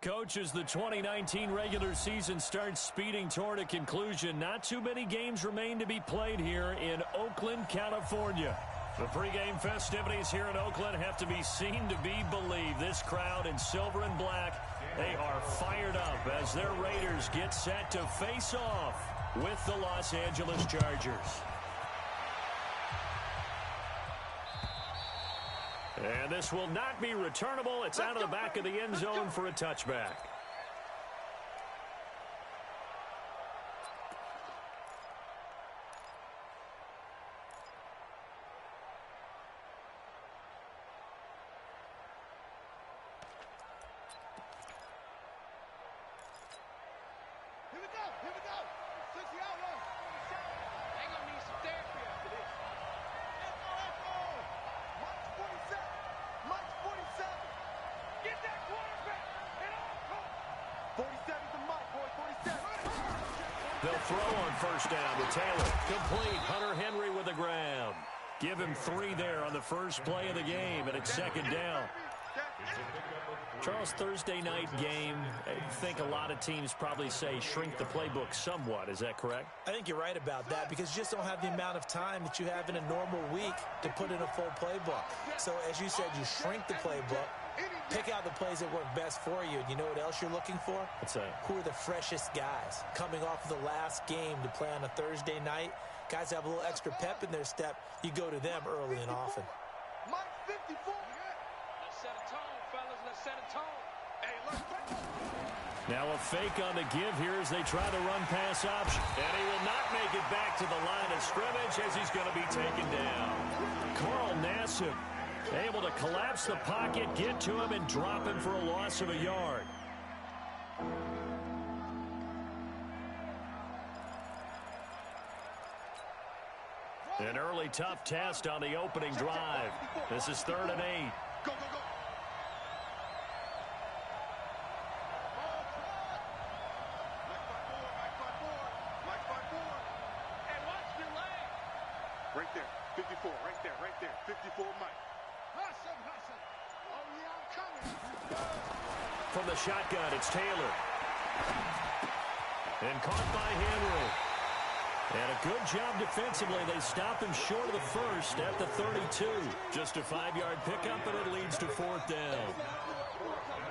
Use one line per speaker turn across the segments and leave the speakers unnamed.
Coach, as the 2019 regular season starts speeding toward a conclusion, not too many games remain to be played here in Oakland, California. The pregame festivities here in Oakland have to be seen to be believed. This crowd in silver and black, they are fired up as their Raiders get set to face off with the Los Angeles Chargers. And this will not be returnable. It's out of the back of the end zone for a touchback. They'll throw on first down to Taylor. Complete. Hunter Henry with the grab. Give him 3 there on the first play of the game, and it's second down. Charles, Thursday night game, I think a lot of teams probably say shrink the playbook somewhat. Is that correct?
I think you're right about that because you just don't have the amount of time that you have in a normal week to put in a full playbook. So, as you said, you shrink the playbook. Pick out the plays that work best for you. You know what else you're looking for?
What's that?
Who are the freshest guys? Coming off of the last game to play on a Thursday night, guys have a little extra pep in their step. You go to them early and often.
Mike 54. Let's set a tone, fellas. Let's set a tone. Hey, let's...
Now a fake on the give here as they try the run-pass option. And he will not make it back to the line of scrimmage as he's going to be taken down. Carl Nassib able to collapse the pocket, get to him, and drop him for a loss of a yard. An early tough test on the opening drive. This is 3rd and 8.
Go, go, go. Right there, 54, right there, 54, Mike. Oh, yeah, I'm coming.
From the shotgun, it's Taylor. And caught by Henry. And a good job defensively. They stop him short of the first at the 32. Just a 5-yard pickup, and it leads to 4th down.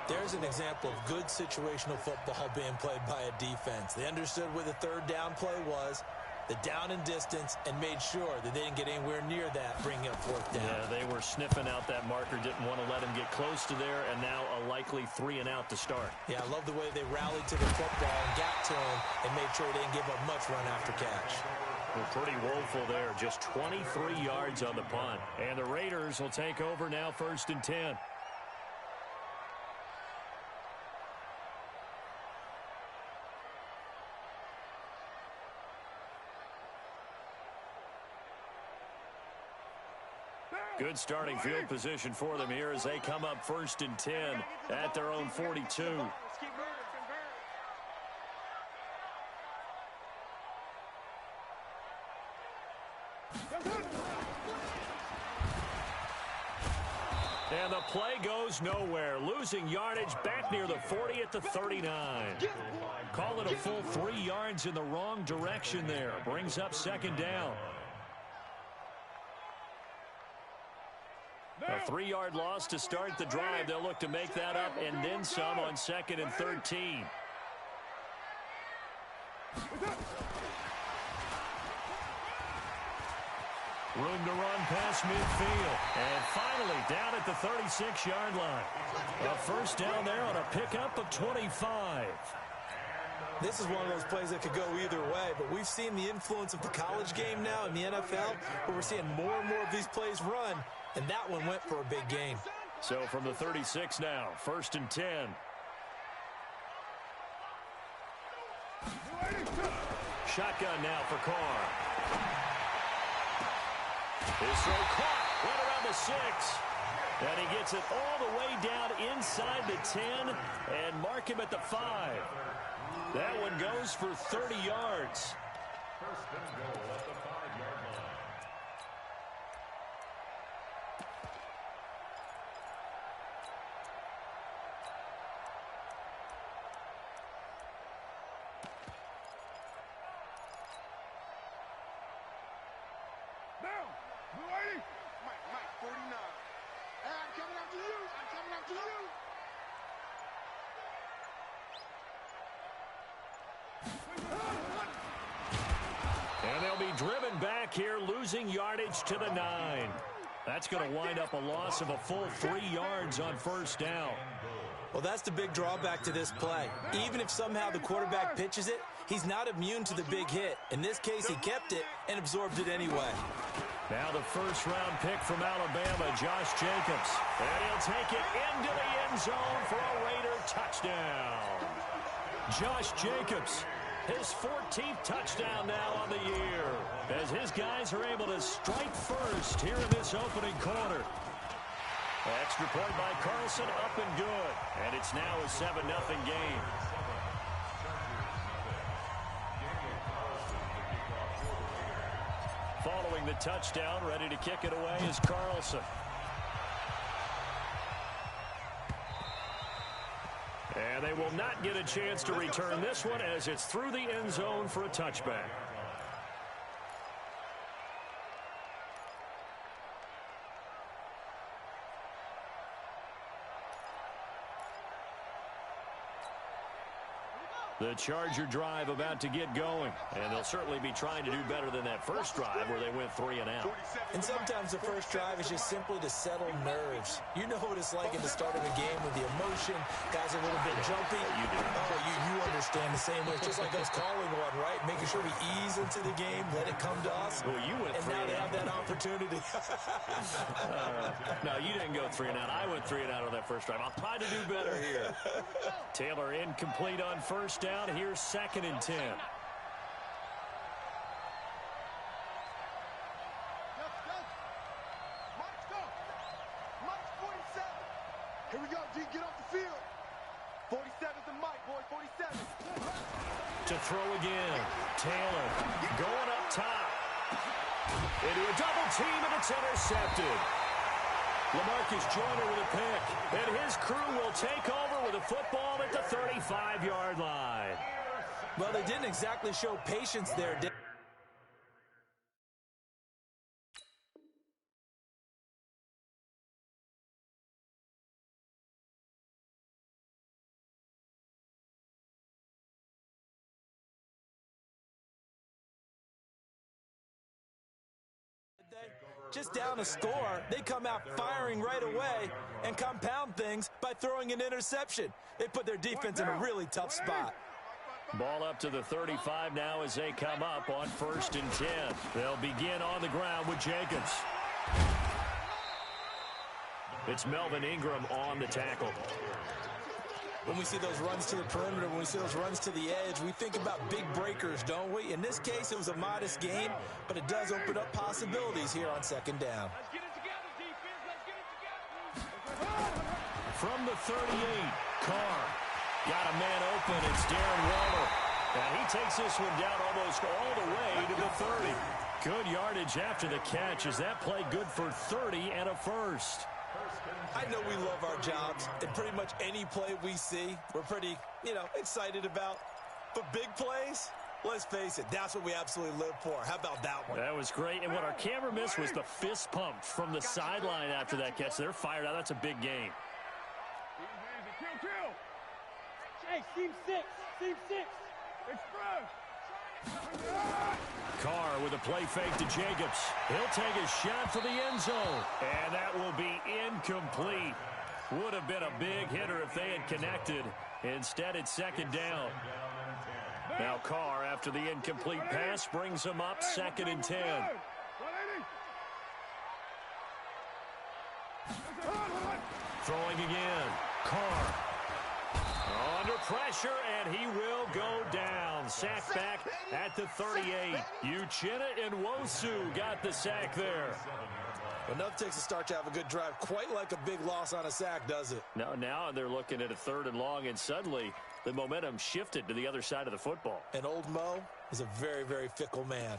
There's an example of good situational football being played by a defense. They understood where the 3rd down play was, the down and distance, and made sure that they didn't get anywhere near that, bringing up 4th down.
Yeah, they were sniffing out that marker, didn't want to let him get close to there, and now a likely 3 and out to start.
Yeah, I love the way they rallied to the football and got to him and made sure they didn't give up much run after catch.
Well, pretty woeful there, just 23 yards on the punt. And the Raiders will take over now 1st and 10. Good starting field position for them here as they come up 1st and 10 at their own 42. And the play goes nowhere. Losing yardage back near the 40 at the 39. Call it a full 3 yards in the wrong direction there. Brings up 2nd down. A 3-yard loss to start the drive. They'll look to make that up and then some on 2nd and 13. Room to run past midfield. And finally down at the 36-yard line. A 1st down there on a pickup of 25.
This is one of those plays that could go either way, but we've seen the influence of the college game now in the NFL, where we're seeing more and more of these plays run, and that one went for a big gain.
So from the 36 now, 1st and 10. Shotgun now for Carr. His throw caught right around the 6. And he gets it all the way down inside the 10 and mark him at the 5. That one goes for 30 yards.
First and goal at the 5-yard line.
losing yardage to the 9. That's going to wind up a loss of a full 3 yards on first down.
Well, that's the big drawback to this play. Even if somehow the quarterback pitches it, he's not immune to the big hit. In this case, he kept it and absorbed it anyway.
Now the first-round pick from Alabama, Josh Jacobs. And he'll take it into the end zone for a Raider touchdown. Josh Jacobs, his 14th touchdown now on the year, as his guys are able to strike first here in this opening quarter. Extra point by Carlson, up and good. And it's now a 7-0 game. Following the touchdown, ready to kick it away is Carlson. And they will not get a chance to return this one as it's through the end zone for a touchback. The Charger drive about to get going, and they'll certainly be trying to do better than that first drive where they went 3 and out.
And sometimes the first drive is just simply to settle nerves. You know what it's like at the start of a game with the emotion. Guys are a little bit jumpy.
You do.
Oh, you understand the same way. It's just like us calling one, right? Making sure we ease into the game, let it come to us.
Well, you went 3 and out.
And now they have that opportunity.
No, you didn't go 3 and out. I went 3 and out on that first drive. I'll try to do better here. Taylor incomplete on first down. Here's 2nd and 10.
Here we go, G. Get off the field. 47's the mic, boy. 47.
To throw again. Taylor going up top. Into a double team, and it's intercepted. LaMarcus Joyner with a pick. And his crew will take over with a football at the 35-yard line.
Well, they didn't exactly show patience there, did they? Just down a score, they come out firing right away and compound things by throwing an interception. They put their defense in a really tough spot.
Ball up to the 35 now as they come up on 1st and 10. They'll begin on the ground with Jacobs. It's Melvin Ingram on the tackle.
When we see those runs to the perimeter, when we see those runs to the edge, we think about big breakers, don't we? In this case, it was a modest gain, but it does open up possibilities here on 2nd down.
Let's get it together, defense. Let's get it together.
From the 38, Carr. Got a man open. It's Darren Waller. And he takes this one down almost all the way to the 30. Good yardage after the catch. Is that play good for 30 and a first?
I know we love our jobs, and pretty much any play we see, we're pretty, excited about. But big plays, let's face it, that's what we absolutely live for. How about that one?
That was great. And what our camera missed was the fist pump from the sideline after that catch. They're fired out. That's a big game.
Kill. Hey, seam 6. Express.
Carr with a play fake to Jacobs. He'll take a shot for the end zone. And that will be incomplete. Would have been a big hitter if they had connected. Instead, it's 2nd down. Now Carr, after the incomplete pass, brings him up 2nd and 10. Throwing again. Carr. Under pressure, and he will go down. Sack back at the 38. Uchenna and Nwosu got the sack there.
Enough takes a start to have a good drive. Quite like a big loss on a sack, does it?
Now they're looking at a 3rd and long, and suddenly the momentum shifted to the other side of the football.
And old Mo is a very, very fickle man.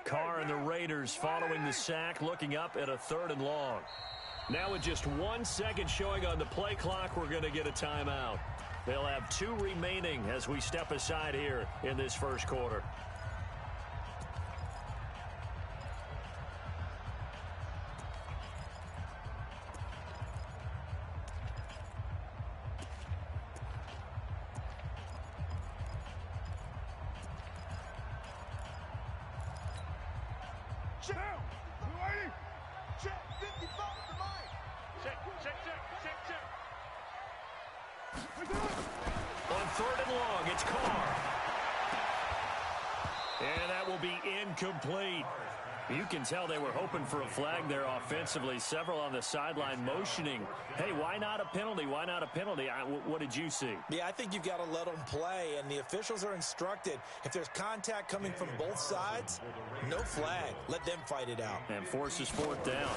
Carr and the Raiders following the sack, looking up at a 3rd and long. Now with just 1 second showing on the play clock, we're going to get a timeout. They'll have 2 remaining as we step aside here in this first quarter.
Check. Check. 55 to Mike. Check.
On 3rd and long, it's Carr. And that will be incomplete. You can tell they were hoping for a flag there offensively. Several on the sideline motioning, hey, why not a penalty? Why not a penalty? What did you see?
Yeah, I think you've got to let them play, and the officials are instructed. If there's contact coming from both sides, no flag. Let them fight it out.
And forces 4th down.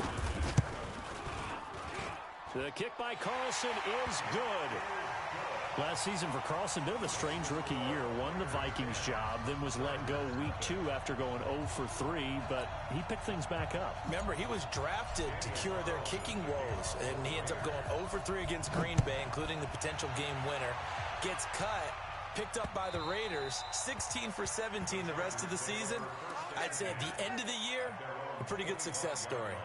The kick by Carlson is good. Last season for Carlson, bit of a strange rookie year. Won the Vikings job, then was let go week 2 after going 0 for 3, but he picked things back up.
Remember, he was drafted to cure their kicking woes, and he ends up going 0 for 3 against Green Bay, including the potential game winner. Gets cut, picked up by the Raiders, 16 for 17 the rest of the season. I'd say at the end of the year, a pretty good success story.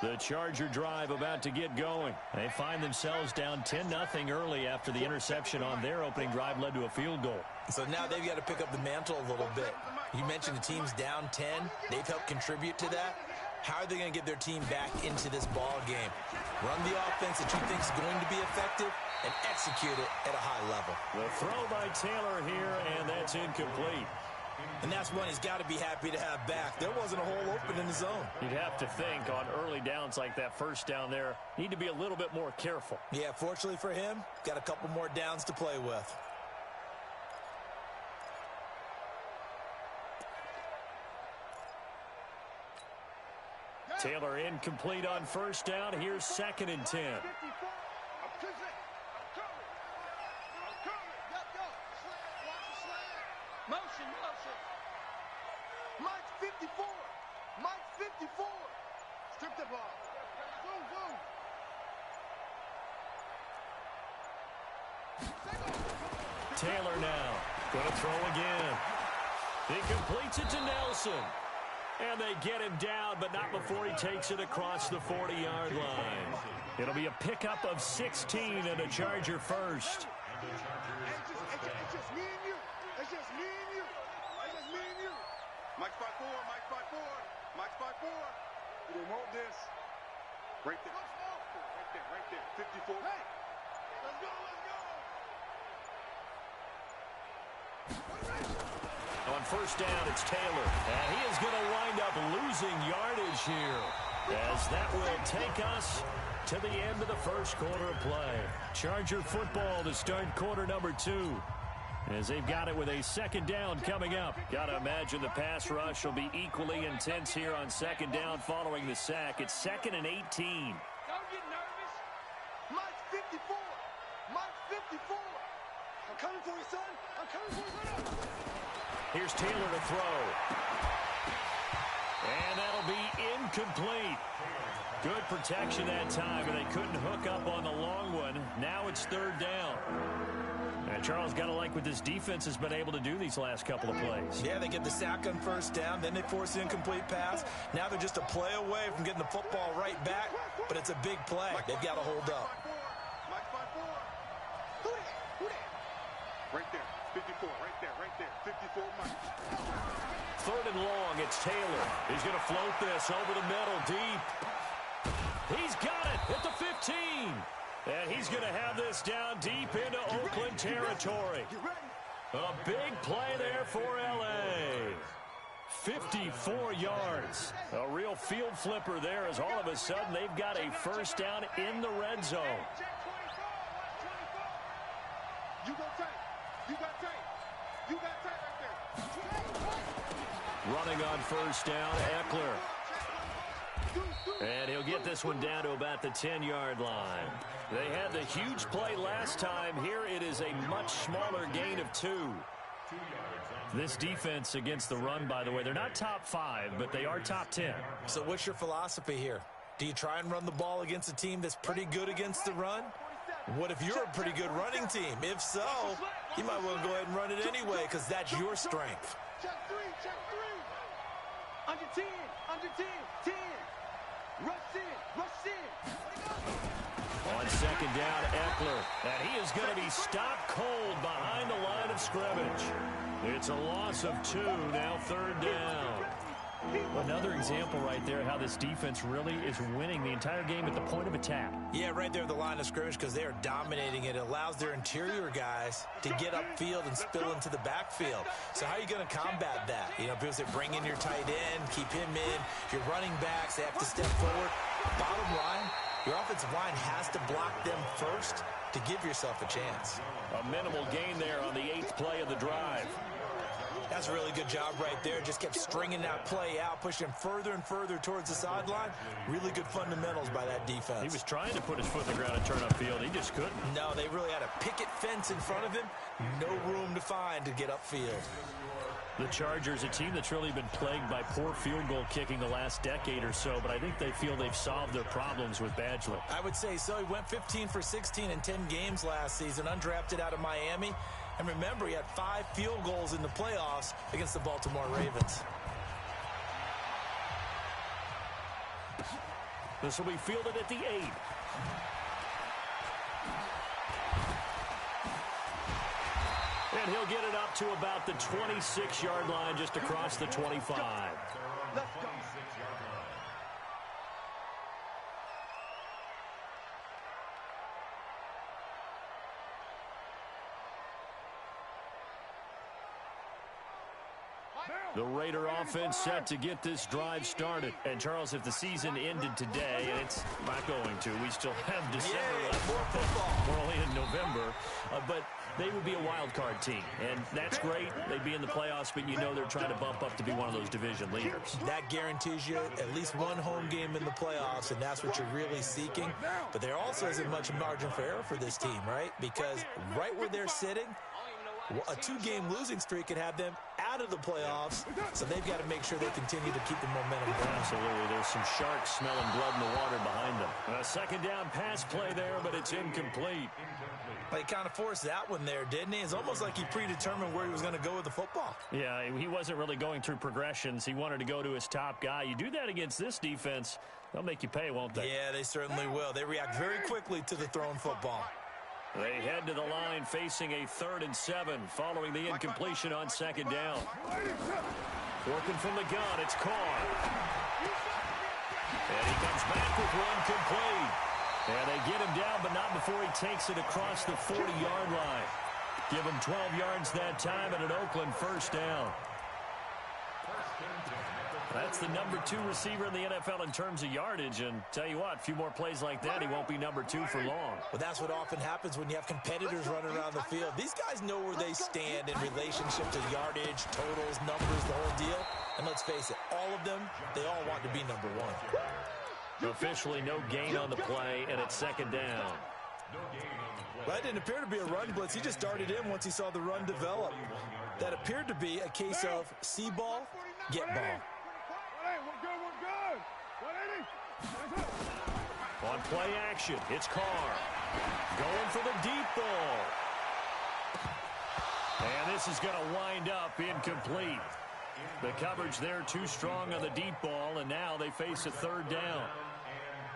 The Charger drive about to get going. They find themselves down 10-0 early after the interception on their opening drive led to a field goal.
So now they've got to pick up the mantle a little bit. You mentioned the team's down 10. They've helped contribute to that. How are they going to get their team back into this ball game? Run the offense that you think is going to be effective and execute it at a high level.
The throw by Taylor here, and that's incomplete.
And that's one he's got to be happy to have back. There wasn't a hole open in the zone.
You'd have to think on early downs like that first down there, need to be a little bit more careful.
Yeah, fortunately for him, got a couple more downs to play with.
Taylor incomplete on first down. Here's 2nd and 10.
Motion. Mike 54. Mike 54. Strip the ball.
Taylor now. Going to throw again. He completes it to Nelson. And they get him down, but not before he takes it across the 40-yard line. It'll be a pickup of 16 and a Charger first.
It's just me and you. It's just me and you. It's just me and you. Mike's 5'4". Mike's 5'4". Mike's 5'4". You didn't want this. Right there. Right there. 54. Hey, let's go.
On first down, it's Taylor. And he is going to wind up losing yardage here, as that will take us to the end of the first quarter of play. Charger football to start quarter number 2. As they've got it with a 2nd down coming up. Got to imagine the pass rush will be equally intense here on 2nd down following the sack. It's 2nd and 18.
Don't get nervous. Mike's 54. Mike's 54. I'm coming for you, son. I'm coming for you, son.
Here's Taylor to throw. And that'll be incomplete. Good protection that time, and they couldn't hook up on the long one. Now it's 3rd down. And Charles, got to like what this defense has been able to do these last couple of plays.
Yeah, they get the sack on first down, then they force the incomplete pass. Now they're just a play away from getting the football right back, but it's a big play. They've got to hold up.
Mike's 5'4". Who that? Right there. 54, right there, 54 Mike.
3rd and long, it's Taylor. He's going to float this over the middle, deep. He's got it at the 15. And he's going to have this down deep into Oakland territory. A big play there for L.A. 54 yards. A real field flipper there, as all of a sudden they've got a first down in the red zone.
You got tape. You got tape. You got tape right there.
Running on first down, Eckler. And he'll get this one down to about the 10-yard line. They had the huge play last time. Here it is a much smaller gain of 2. This defense against the run, by the way, they're not top 5, but they are top 10.
So what's your philosophy here? Do you try and run the ball against a team that's pretty good against the run? What if you're a pretty good running team? If so, you might well go ahead and run it anyway, because that's your strength.
Check 3. Under 10. 10. Rush in.
On second down, Eckler. And he is going to be stopped cold behind the line of scrimmage. It's a loss of 2, now third down. Another example right there how this defense really is winning the entire game at the point of attack.
Yeah, right there at the line of scrimmage because they are dominating it. It allows their interior guys to get upfield and spill into the backfield. So how are you going to combat that? You know, people say bring in your tight end, keep him in. Your running backs, they have to step forward. Bottom line, your offensive line has to block them first to give yourself a chance.
A minimal gain there on the 8th play of the drive.
That's a really good job right there. Just kept stringing that play out, pushing further and further towards the sideline. Really good fundamentals by that defense.
He was trying to put his foot in the ground and turn upfield. He just couldn't.
No, they really had a picket fence in front of him. No room to find to get upfield.
The Chargers, a team that's really been plagued by poor field goal kicking the last decade or so, but I think they feel they've solved their problems with Badgley.
I would say so. He went 15 for 16 in 10 games last season, undrafted out of Miami. And remember, he had 5 field goals in the playoffs against the Baltimore Ravens.
This will be fielded at the 8. And he'll get it up to about the 26-yard line, just across the 25.
Let's go.
The Raider offense set to get this drive started. And, Charles, if the season ended today, and it's not going to, we still have December left.
More football.
We're only in November. But they would be a wild card team. And that's great. They'd be in the playoffs, but you know they're trying to bump up to be one of those division leaders.
That guarantees you at least one home game in the playoffs, and that's what you're really seeking. But there also isn't much margin for error for this team, right? Because right where they're sitting, a 2-game losing streak could have them out of the playoffs, so they've got to make sure they continue to keep the momentum going.
Absolutely. There's some sharks smelling blood in the water behind them. A second down pass play there, but it's incomplete.
But he kind of forced that one there, didn't he? It's almost like he predetermined where he was going to go with the football.
Yeah, he wasn't really going through progressions. He wanted to go to his top guy. You do that against this defense, they'll make you pay, won't they?
Yeah, they certainly will. They react very quickly to the thrown football.
They head to the line facing a 3rd and 7 following the incompletion on second down. Working from the gun, it's Carr. And he comes back with one complete. And they get him down, but not before he takes it across the 40-yard line. Give him 12 yards that time and an Oakland first down. That's the number 2 receiver in the NFL in terms of yardage. And tell you what, a few more plays like that, he won't be number 2 for long.
Well, that's what often happens when you have competitors running around the field. These guys know where they stand in relationship to yardage, totals, numbers, the whole deal. And let's face it, all of them, they all want to be number 1.
Officially no gain on the play, and it's second down.
Well, that didn't appear to be a run blitz. He just darted in once he saw the run develop. That appeared to be a case of see ball, get ball.
On play action, it's Carr. Going for the deep ball. And this is going to wind up incomplete. The coverage there too strong on the deep ball, and now they face a 3rd down.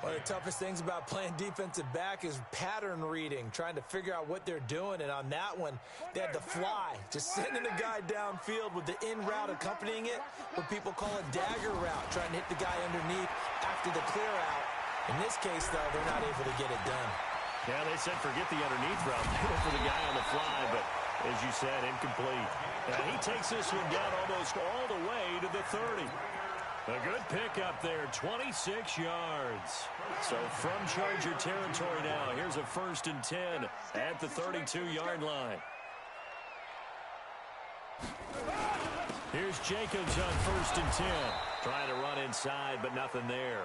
One of the toughest things about playing defensive back is pattern reading, trying to figure out what they're doing. And on that one, they had to fly, just sending the guy downfield with the in route accompanying it, what people call a dagger route, trying to hit the guy underneath after the clear out. In this case, though, they're not able to get it done.
Yeah, they said forget the underneath route. They went for the guy on the fly, but as you said, incomplete. And he takes this one down almost all the way to the 30. A good pickup there, 26 yards. So from Charger territory now, here's a 1st and 10 at the 32-yard line. Here's Jacobs on 1st and 10. Trying to run inside, but nothing there.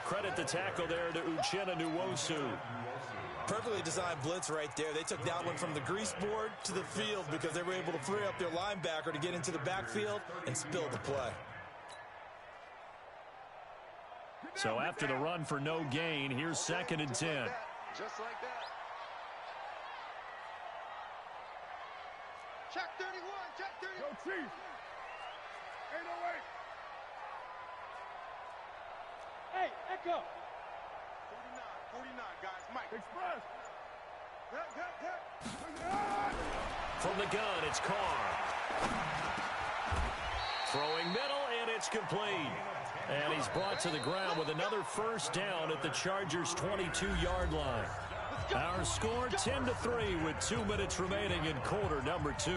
Credit the tackle there to Uchenna Nwosu.
Perfectly designed blitz right there. They took that one from the grease board to the field because they were able to free up their linebacker to get into the backfield and spill the play.
So after the run for no gain, here's 2nd and 10.
Just like that. Check 31, check 31. Yo, Chief. 808. Hey, Echo. 49. 49, guys. Mike. Express.
From the gun, it's Carr. Throwing middle, and it's complete. And he's brought to the ground with another first down at the Chargers' 22-yard line. Our score 10-3 with 2 minutes remaining in quarter number 2.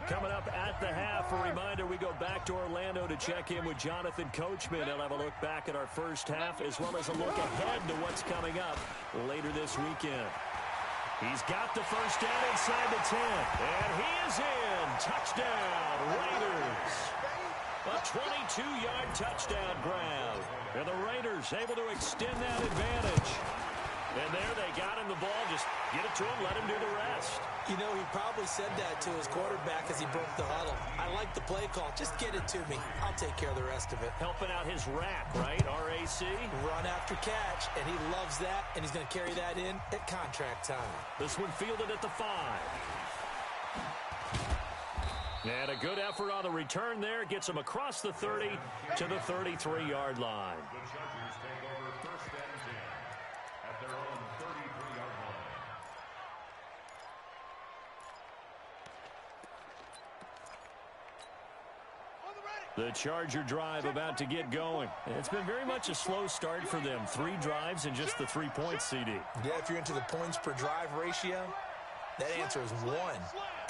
Coming up at the half, a reminder we go back to Orlando to check in with Jonathan Coachman. He'll have a look back at our first half as well as a look ahead to what's coming up later this weekend. He's got the first down inside the 10, and he is in. Touchdown, Raiders. A 22-yard touchdown grab. And the Raiders able to extend that advantage. And there they got him the ball. Just get it to him, let him do the rest.
You know, he probably said that to his quarterback as he broke the huddle. I like the play call. Just get it to me. I'll take care of the rest of it.
Helping out his rack, right? RAC.
Run after catch, and he loves that, and he's going to carry that in at contract time.
This one fielded at the 5. And a good effort on the return there. Gets him across the 30 to the 33-yard line.
The Chargers take over first and 10 at their own 33-yard line.
The Charger drive about to get going. It's been very much a slow start for them. 3 drives and just the 3 points, CD.
Yeah, if you're into the points per drive ratio, that answer is 1.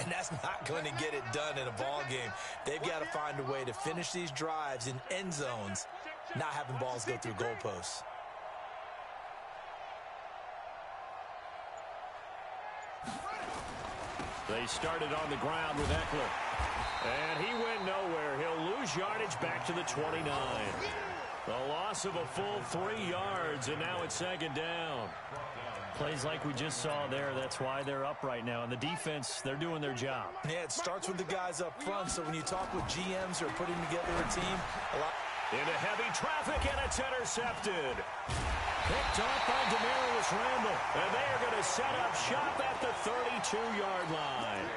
And that's not going to get it done in a ball game. They've got to find a way to finish these drives in end zones, not having balls go through goalposts.
They started on the ground with Eckler. And he went nowhere. He'll lose yardage back to the 29. The loss of a full 3 yards, and now it's second down. Plays like we just saw there, that's why they're up right now. And the defense, they're doing their job.
Yeah, it starts with the guys up front, so when you talk with GMs who are putting together a team, a lot...
Into heavy traffic, and it's intercepted. Picked off by Demarius Randall. And they are going to set up shop at the 32-yard line.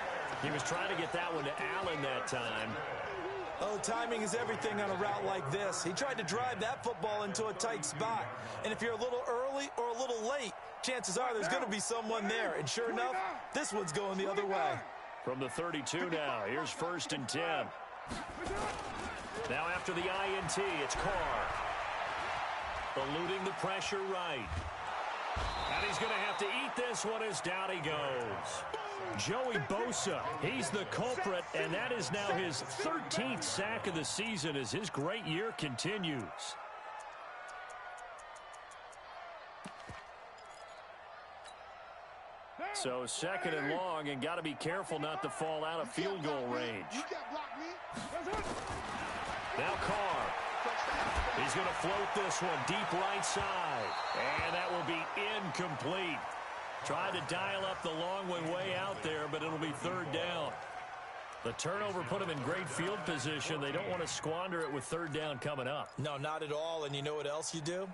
He was trying to get that one to Allen that time.
Oh, timing is everything on a route like this. He tried to drive that football into a tight spot. And if you're a little early or a little late, chances are there's going to be someone there. And sure enough, this one's going the other way.
From the 32 now, here's first and 10. Now after the INT, it's Carr. Eluding the pressure right. And he's going to have to eat this one as down he goes. Joey Bosa, he's the culprit, and that is now his 13th sack of the season as his great year continues. So second and long, and got to be careful not to fall out of field goal range. Now Carr. He's going to float this one deep right side, and that will be incomplete. Tried to dial up the long one way out there, but it'll be third down. The turnover put them in great field position. They don't want to squander it with third down coming up.
No, not at all. And you know what else you do?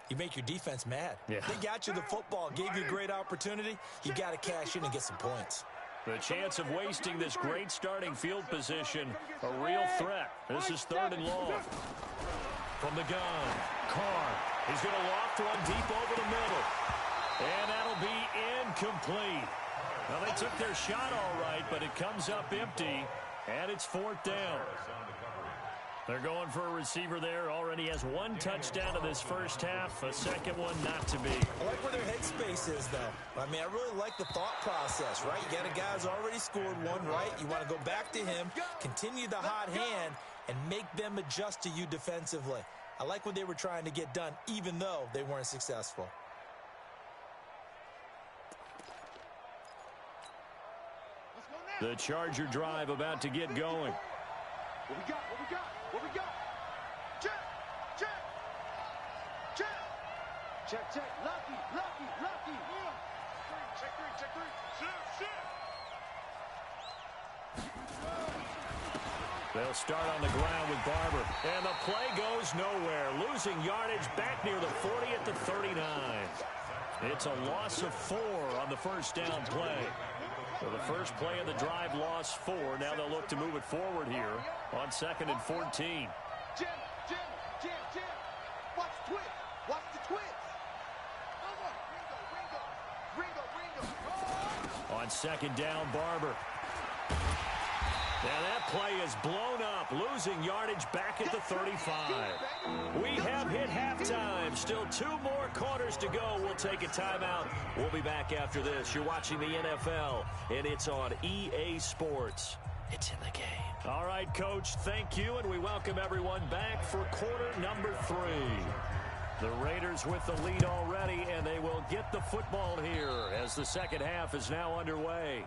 You make your defense mad.
Yeah.
They got you the football, gave you a great opportunity. You got to cash in and get some points.
The chance of wasting this great starting field position, a real threat. This is third and long. From the gun, Carr. He's going to loft one deep over the middle. And that'll be incomplete. Well, they took their shot all right, but it comes up empty, and it's fourth down. They're going for a receiver there. Already has 1 touchdown in this first half. A second one not to be.
I like where their headspace is, though. I mean, I really like the thought process, right? You got a guy who's already scored one, right? You want to go back to him, continue the hot hand, and make them adjust to you defensively. I like what they were trying to get done, even though they weren't successful.
The Charger drive about to get going.
What we got? What we got? What we got? Check! Check! Check! Check, check. Lucky, lucky, lucky. Check 3, check 3. Shit, shit.
They'll start on the ground with Barber. And the play goes nowhere. Losing yardage back near the 40 at the 39. It's a loss of 4 on the first down play. So the first play of the drive lost 4. Now they'll look to move it forward here on second and 14.
Jim, Jim, Jim, Jim. Watch the twist. Watch the twist.
On second down, Barber. Now that play is blown up, losing yardage back at the 35. We have hit halftime. Still 2 more quarters to go. We'll take a timeout. We'll be back after this. You're watching the NFL, and it's on EA Sports. It's in the game. All right, Coach, thank you, and we welcome everyone back for quarter number 3. The Raiders with the lead already, and they will get the football here as the second half is now underway.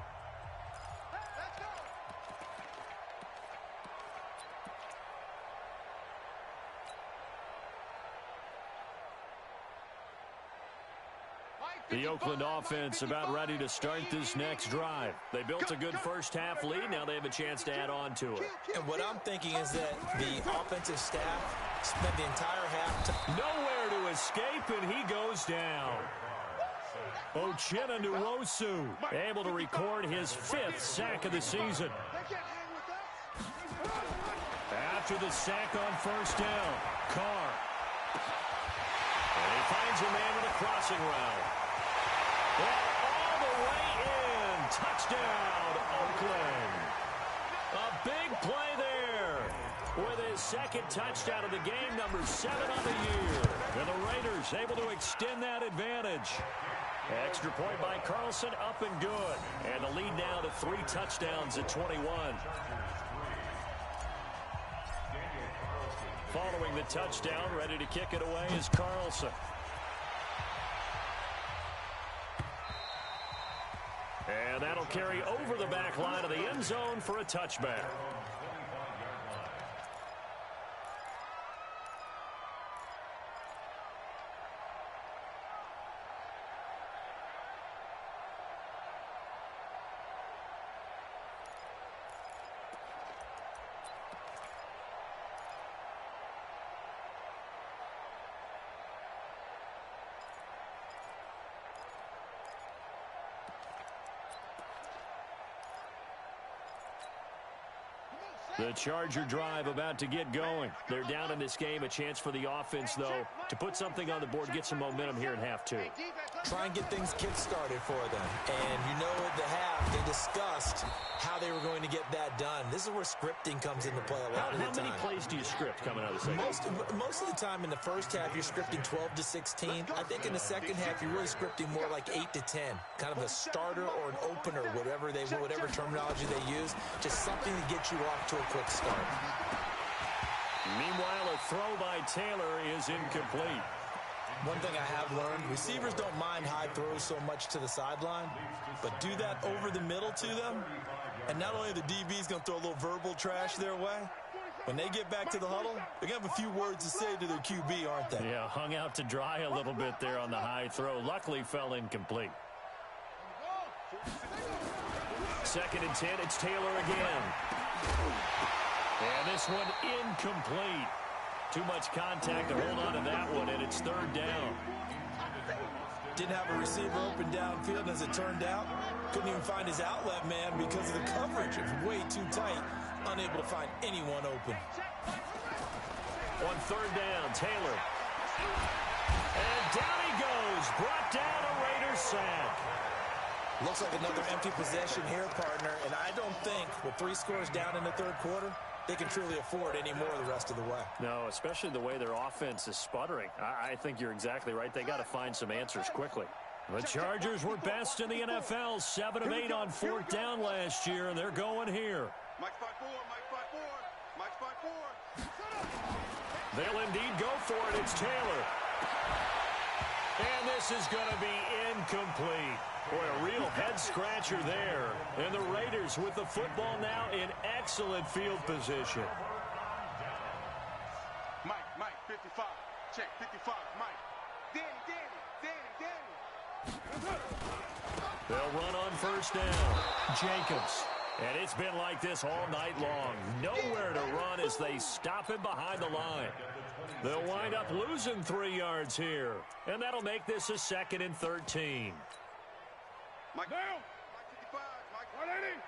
The Oakland offense about ready to start this next drive. They built a good first-half lead. Now they have a chance to add on to it.
And what I'm thinking is that the offensive staff spent the entire half.
Nowhere to escape, and he goes down. Uchenna Nwosu able to record his 5th sack of the season. After the sack on first down, Carr. And he finds a man with a crossing route. All the way in. Touchdown, Oakland. A big play there with his second touchdown of the game, number 7 on the year. And the Raiders able to extend that advantage. Extra point by Carlson, up and good. And the lead now to 3 touchdowns at 21. Following the touchdown, ready to kick it away is Carlson. And that'll carry over the back line of the end zone for a touchback. The Charger drive about to get going. They're down in this game. A chance for the offense, though, to put something on the board, get some momentum here in half 2.
Try and get things kick-started for them. And you know at the half, they discussed how they were going to get that done. This is where scripting comes into play a lot of the time.
How many plays do you script coming out of the second?
Most of the time in the first half, you're scripting 12 to 16. I think in the second half, you're really scripting more like 8 to 10. Kind of a starter or an opener, whatever terminology they use. Just something to get you off to a quick start.
Meanwhile, a throw by Taylor is incomplete.
One thing I have learned, receivers don't mind high throws so much to the sideline, but do that over the middle to them, and not only the DB's going to throw a little verbal trash their way, when they get back to the huddle, they're going to have a few words to say to their QB, aren't they?
Yeah, hung out to dry a little bit there on the high throw. Luckily fell incomplete. 2nd and 10, it's Taylor again. And this one incomplete. Too much contact to hold on to that one, and it's 3rd down.
Didn't have a receiver open downfield, and as it turned out, couldn't even find his outlet man because of the coverage. It was way too tight, unable to find anyone open.
On 3rd down, Taylor. And down he goes, brought down a Raiders sack.
Looks like another empty possession here, partner, and I don't think with 3 scores down in the 3rd quarter, they can truly afford any more the rest of the way.
No, especially the way their offense is sputtering. I think you're exactly right. They got to find some answers quickly. The Chargers were best in the NFL, 7 of 8 on 4th down last year, and they're going here.
Mike 5-4, Mike 5-4, Mike 5-4.
They'll indeed go for it. It's Taylor. And this is going to be incomplete. Boy, a real head-scratcher there. And the Raiders with the football now in excellent field position.
Mike, 55. Check, 55, Mike. Danny.
They'll run on 1st down. Jacobs. And it's been like this all night long. Nowhere to run as they stop him behind the line. They'll wind up losing 3 yards here. And that'll make this a 2nd and 13.
Mike down. Mike 55. Mike 180.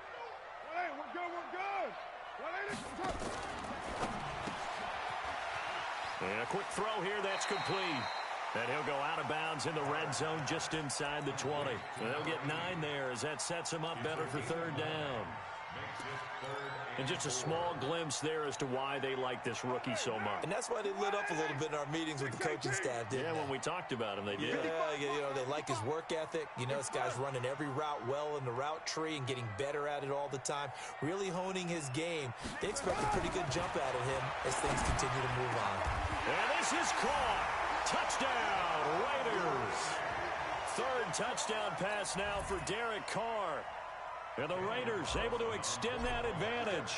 180. We're good. 180.
And a quick throw here. That's complete. And he'll go out of bounds in the red zone just inside the 20. They'll get 9 there as that sets him up better for third down. And just a small glimpse there as to why they like this rookie so much.
And that's why they lit up a little bit in our meetings with the coaching staff, didn't they?
When we talked about him, they did.
Yeah, they like his work ethic. This guy's running every route well in the route tree and getting better at it all the time, really honing his game. They expect a pretty good jump out of him as things continue to move on.
And this is caught. Touchdown, Raiders. Third touchdown pass now for Derek Carr. And the Raiders able to extend that advantage.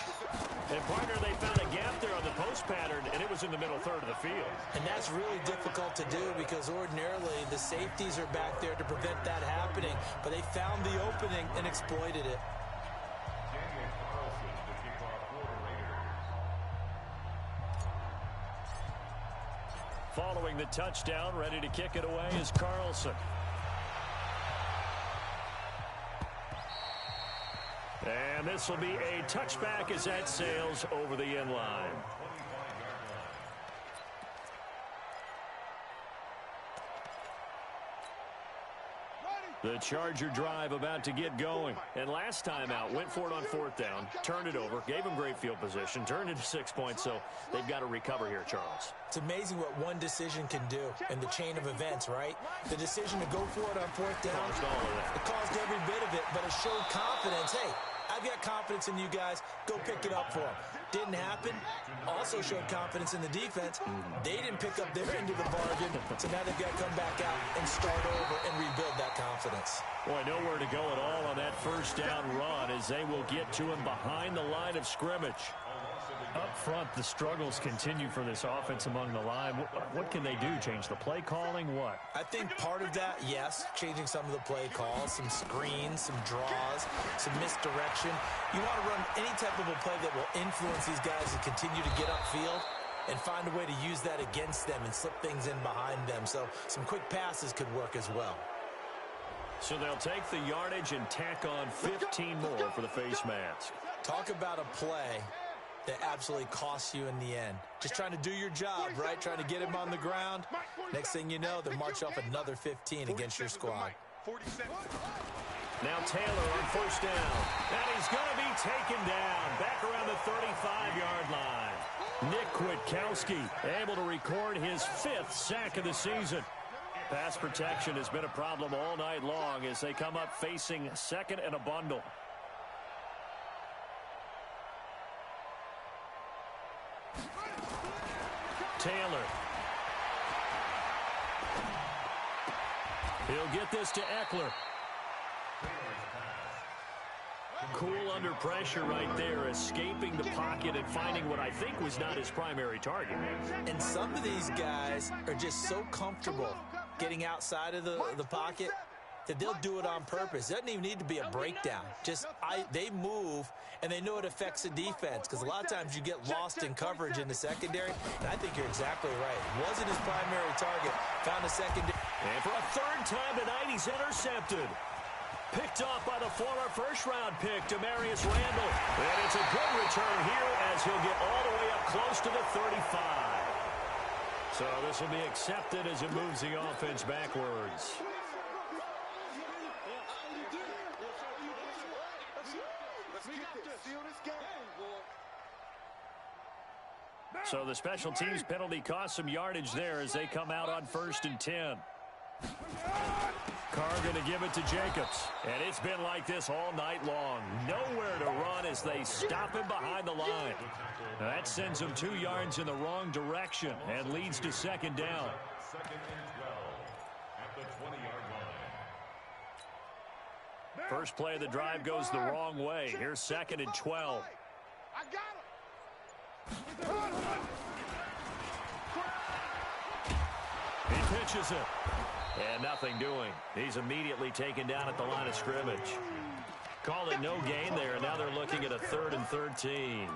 And, partner, they found a gap there on the post pattern, and it was in the middle third of the field.
And that's really difficult to do because ordinarily the safeties are back there to prevent that happening. But they found the opening and exploited it.
Following the touchdown, ready to kick it away is Carlson. And this will be a touchback as that sails over the end line. The Charger drive about to get going. And last time out, went for it on fourth down, turned it over, gave him great field position, turned it to 6 points, so they've got to recover here, Charles.
It's amazing what one decision can do in the chain of events, right? The decision to go for it on fourth down, it caused every bit of it, but it showed confidence. Hey, I've got confidence in you guys. Go pick it up for them. Didn't happen. Also showed confidence in the defense. They didn't pick up their end of the bargain, so now they've got to come back out and start over and rebuild that confidence.
Boy, nowhere to go at all on that first down run as they will get to him behind the line of scrimmage. Up front, the struggles continue for this offense among the line. What can they do? Change the play calling? What?
I think part of that, yes, changing some of the play calls, some screens, some draws, some misdirection. You want to run any type of a play that will influence these guys to continue to get upfield and find a way to use that against them and slip things in behind them. So some quick passes could work as well.
So they'll take the yardage and tack on 15 more for the face mask.
Talk about a play that absolutely costs you in the end. Just trying to do your job, right? Trying to get him on the ground. Next thing you know, they're marching off another 15 against your squad.
Now Taylor on first down. And he's going to be taken down back around the 35-yard line. Nick Kwiatkowski able to record his 5th sack of the season. Pass protection has been a problem all night long as they come up facing second and a bundle. Taylor. He'll get this to Eckler. Cool under pressure right there, escaping the pocket and finding what I think was not his primary target.
And some of these guys are just so comfortable getting outside of the pocket that they'll do it on purpose. It doesn't even need to be a breakdown. They move, and they know it affects the defense because a lot of times you get lost in coverage in the secondary, and I think you're exactly right. Wasn't his primary target. Found a secondary.
And for a third time tonight, he's intercepted. Picked off by the former first-round pick, Demarius Randall. And it's a good return here as he'll get all the way up close to the 35. So this will be accepted as it moves the offense backwards. So the special teams penalty cost some yardage there as they come out on 1st and 10. Carr going to give it to Jacobs. And it's been like this all night long. Nowhere to run as they stop him behind the line. That sends him 2 yards in the wrong direction and leads to second down. First play of the drive goes the wrong way. Here's 2nd and 12.
I got him.
He pitches it. And nothing doing. He's immediately taken down at the line of scrimmage. Called it no gain there, and now they're looking at a 3rd and 13.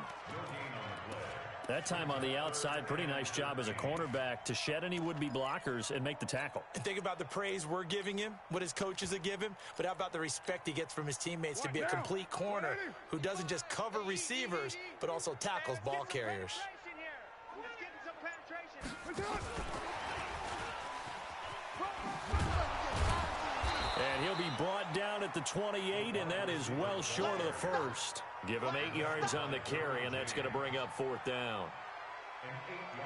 That time on the outside, pretty nice job as a cornerback to shed any would-be blockers and make the tackle.
And think about the praise we're giving him, what his coaches have given him, but how about the respect he gets from his teammates to be a complete corner who doesn't just cover receivers, but also tackles ball carriers.
he'll be brought down at the 28, and that is well short of the first. Give him 8 yards on the carry, and that's going to bring up 4th down.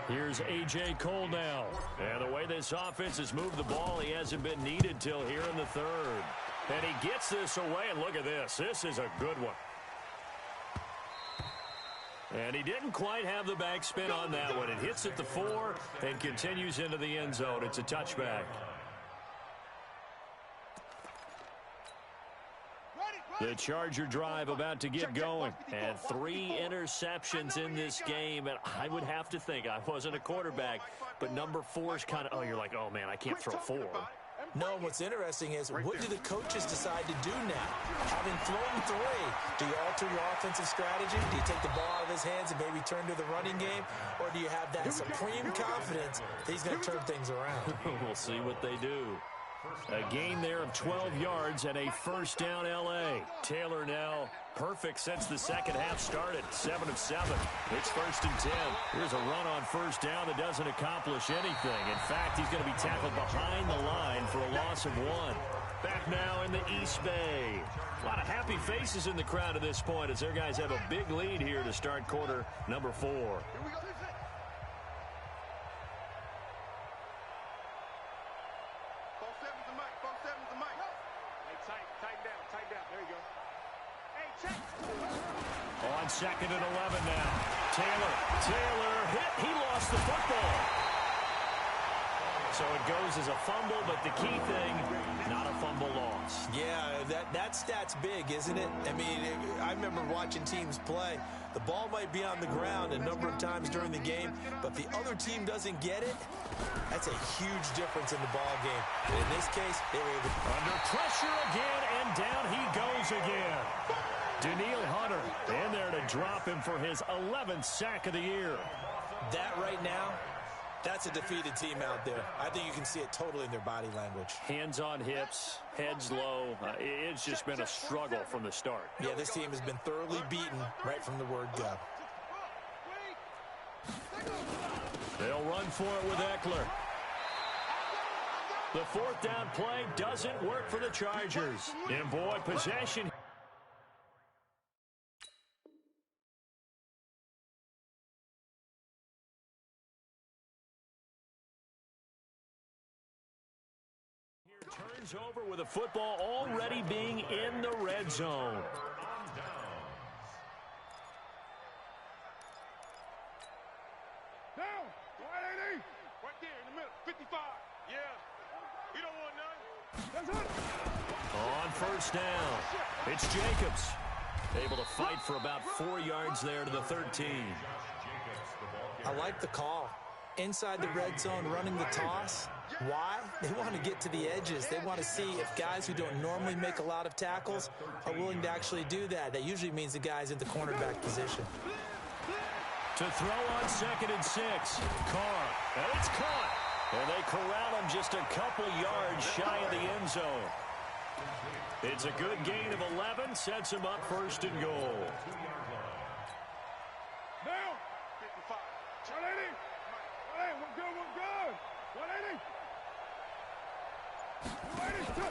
Here's A.J. Cole now. And the way this offense has moved the ball, he hasn't been needed till here in the 3rd. And he gets this away, and look at this. This is a good one. And he didn't quite have the backspin on that one. It hits at the 4 and continues into the end zone. It's a touchback. The Charger drive about to get going. And 3 interceptions in this game. And I would have to think, I wasn't a quarterback, but number 4 is kind of, oh, you're like, oh, man, I can't throw 4.
No, what's interesting is what do the coaches decide to do now? Having thrown 3, do you alter your offensive strategy? Do you take the ball out of his hands and maybe turn to the running game? Or do you have that supreme confidence that he's going to turn things around?
We'll see what they do. A gain there of 12 yards and a first down L.A. Taylor now perfect since the second half started. 7 of 7. It's 1st and 10. Here's a run on first down that doesn't accomplish anything. In fact, he's going to be tackled behind the line for a loss of 1. Back now in the East Bay. A lot of happy faces in the crowd at this point as their guys have a big lead here to start quarter number 4. On 2nd and 11 now. Taylor hit. He lost the football. So it goes as a fumble, but the key thing, not a fumble loss.
Yeah, that stat's big, isn't it? I mean, I remember watching teams play. The ball might be on the ground a number of times during the game, but if the other team doesn't get it, that's a huge difference in the ball game. And in this case, they were able to...
Under pressure again, and down he goes again. Daniil Hunter in there to drop him for his 11th sack of the year.
That right now, that's a defeated team out there. I think you can see it totally in their body language.
Hands on hips, heads low. It's just been a struggle from the start.
Yeah, this team has been thoroughly beaten right from the word go.
They'll run for it with Eckler. The 4th down play doesn't work for the Chargers. And boy, possession. Turns over with a football already being in the red zone.
Down, 180. Right there in the middle, 55. Yeah, you don't want nothing.
On first down, it's Jacobs. Able to fight for about 4 yards there to the 13.
I like the call. Inside the red zone, running the toss. Why? They want to get to the edges. They want to see if guys who don't normally make a lot of tackles are willing to actually do that. That usually means the guy's in the cornerback position.
To throw on 2nd and 6. Carr. And it's caught. And they corral him just a couple yards shy of the end zone. It's a good gain of 11. Sets him up 1st and goal.
Down, 55. 180. 180, we're good, we're good. 180. 180.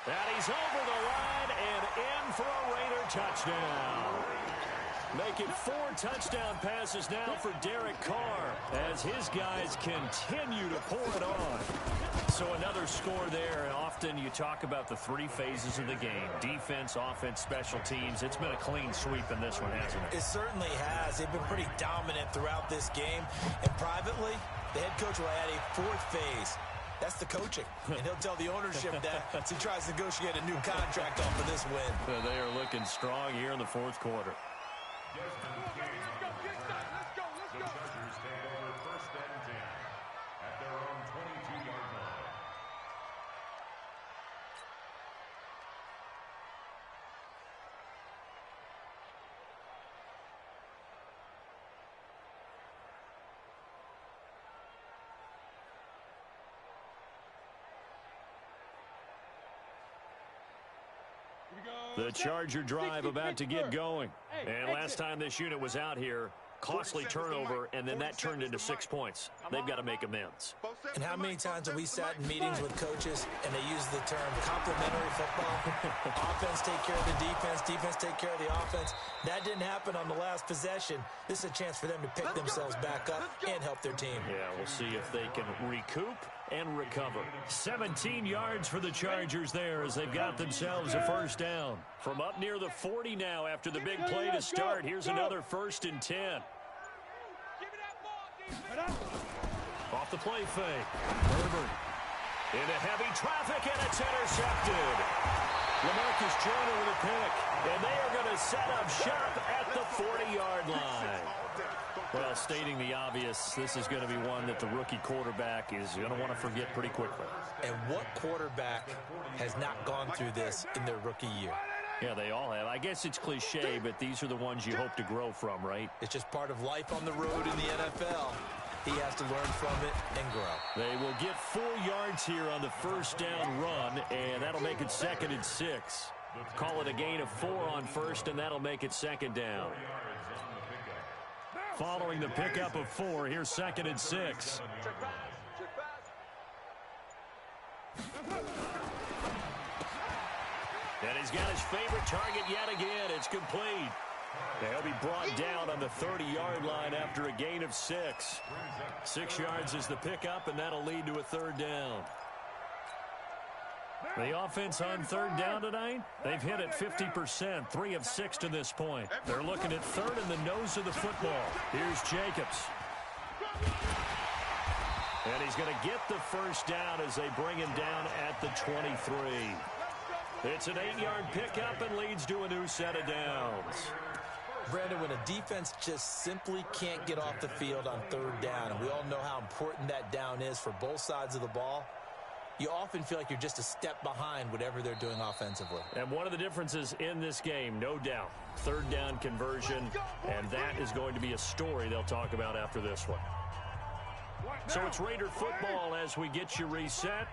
And he's over the line and in for a Raider touchdown. Make it 4 touchdown passes now for Derek Carr as his guys continue to pour it on. So another score there. And often you talk about the 3 phases of the game. Defense, offense, special teams. It's been a clean sweep in this one, hasn't it?
It certainly has. They've been pretty dominant throughout this game. And privately, the head coach will add a 4th phase. That's the coaching. And he'll tell the ownership that as he tries to negotiate a new contract off of this win.
They are looking strong here in the 4th quarter.
The Chargers take over 1st and 10 at their own 22-yard line.
The Charger drive about to get going. And last time this unit was out here, costly turnover, and then that turned into 6 points. They've got to make amends.
And how many times have we sat in meetings with coaches and they use the term complementary football? Offense take care of the defense, defense take care of the offense. That didn't happen on the last possession. This is a chance for them to pick themselves back up and help their team.
Yeah, we'll see if they can recoup and recover. 17 yards for the Chargers there as they've got themselves a first down. From up near the 40 now after the big play to start. Here's another 1st and 10. Off the play fake. Herbert into heavy traffic, and it's intercepted. LaMarcus Joyner with a pick, and they are going to set up shop at the 40-yard line. Well, stating the obvious, this is going to be one that the rookie quarterback is going to want to forget pretty quickly.
And what quarterback has not gone through this in their rookie year?
Yeah, they all have. I guess it's cliche, but these are the ones you hope to grow from, right?
It's just part of life on the road in the NFL. He has to learn from it and grow.
They will get 4 yards here on the first down run, and that'll make it 2nd and 6. Call it a gain of 4 on first, and that'll make it 2nd down. Following the pickup of 4, here's 2nd and 6. And he's got his favorite target yet again. It's complete. He'll be brought down on the 30-yard line after a gain of 6. 6 yards is the pickup, and that'll lead to a 3rd down. The offense on 3rd down tonight, they've hit it 50%, 3 of 6 to this point. They're looking at 3rd in the nose of the football. Here's Jacobs. And he's going to get the first down as they bring him down at the 23. It's an 8-yard pickup and leads to a new set of downs.
Brandon, when a defense just simply can't get off the field on 3rd down, and we all know how important that down is for both sides of the ball, you often feel like you're just a step behind whatever they're doing offensively.
And one of the differences in this game, no doubt, 3rd down conversion, and that is going to be a story they'll talk about after this one. So it's Raider football as we get you reset.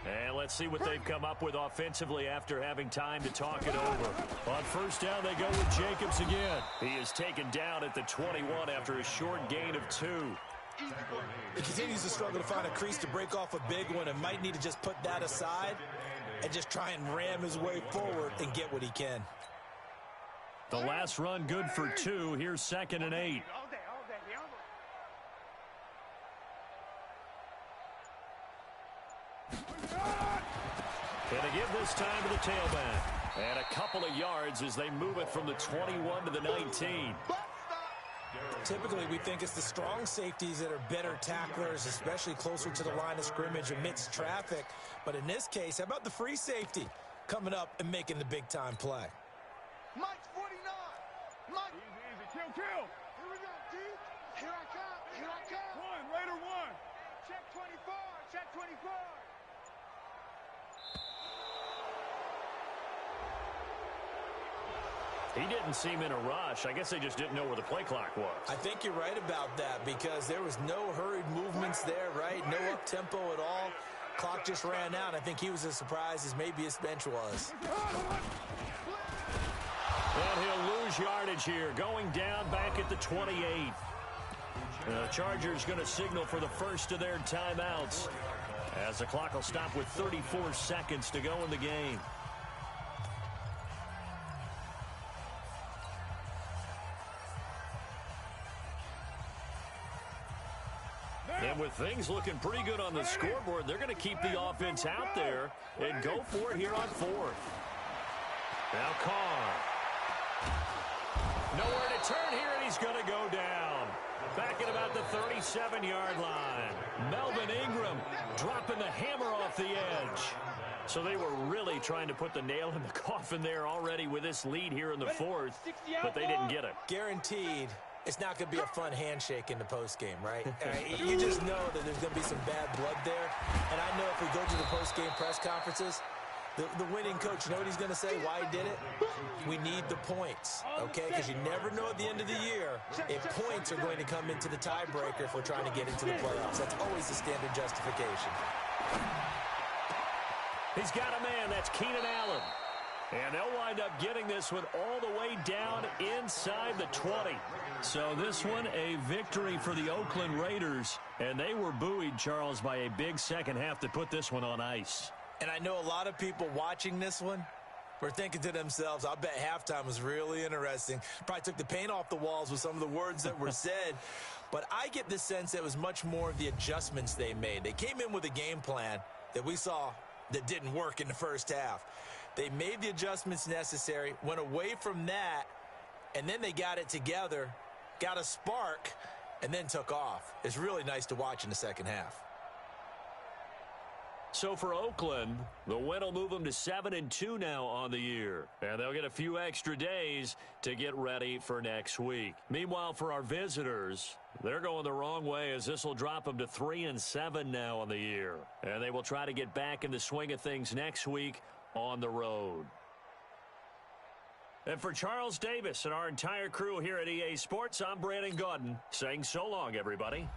And let's see what they've come up with offensively after having time to talk it over. On first down, they go with Jacobs again. He is taken down at the 21 after a short gain of 2.
He continues to struggle to find a crease to break off a big one and might need to just put that aside and just try and ram his way forward and get what he can.
The last run good for 2. Here's 2nd and 8. And to give this time to the tailback. And a couple of yards as they move it from the 21 to the 19.
Typically, we think it's the strong safeties that are better tacklers, especially closer to the line of scrimmage amidst traffic. But in this case, how about the free safety coming up and making the big-time play?
Mike's 49. Mike. Easy, kill. Here we go, D. Here I come. Raider 1. Check 24. Check 24.
He didn't seem in a rush. I guess they just didn't know where the play clock was.
I think you're right about that because there was no hurried movements there, right? No up-tempo at all. Clock just ran out. I think he was as surprised as maybe his bench was.
And he'll lose yardage here, going down back at the 28. The Chargers going to signal for the first of their timeouts as the clock will stop with 34 seconds to go in the game. And with things looking pretty good on the scoreboard, they're going to keep the offense out there and go for it here on 4th. Now Carr. Nowhere to turn here, and he's going to go down. Back at about the 37-yard line. Melvin Ingram dropping the hammer off the edge. So they were really trying to put the nail in the coffin there already with this lead here in the 4th, but they didn't get it.
Guaranteed. It's not going to be a fun handshake in the postgame, right? You just know that there's going to be some bad blood there. And I know if we go to the postgame press conferences, the winning coach, you know what he's going to say, why he did it? We need the points, okay? Because you never know at the end of the year if points are going to come into the tiebreaker if we're trying to get into the playoffs. That's always the standard justification.
He's got a man. That's Keenan Allen. And they'll wind up getting this one all the way down inside the 20. So this one a victory for the Oakland Raiders. And they were buoyed, Charles, by a big second half to put this one on ice.
And I know a lot of people watching this one were thinking to themselves, I bet halftime was really interesting. Probably took the paint off the walls with some of the words that were said. But I get the sense that it was much more of the adjustments they made. They came in with a game plan that we saw that didn't work in the first half. They made the adjustments necessary, went away from that, and then they got it together, got a spark, and then took off. It's really nice to watch in the second half.
So for Oakland, the win will move them to 7-2 now on the year. And they'll get a few extra days to get ready for next week. Meanwhile, for our visitors, they're going the wrong way as this will drop them to 3-7 now on the year. And they will try to get back in the swing of things next week on the road. And for Charles Davis and our entire crew here at EA Sports, I'm Brandon Gaudin saying so long, everybody.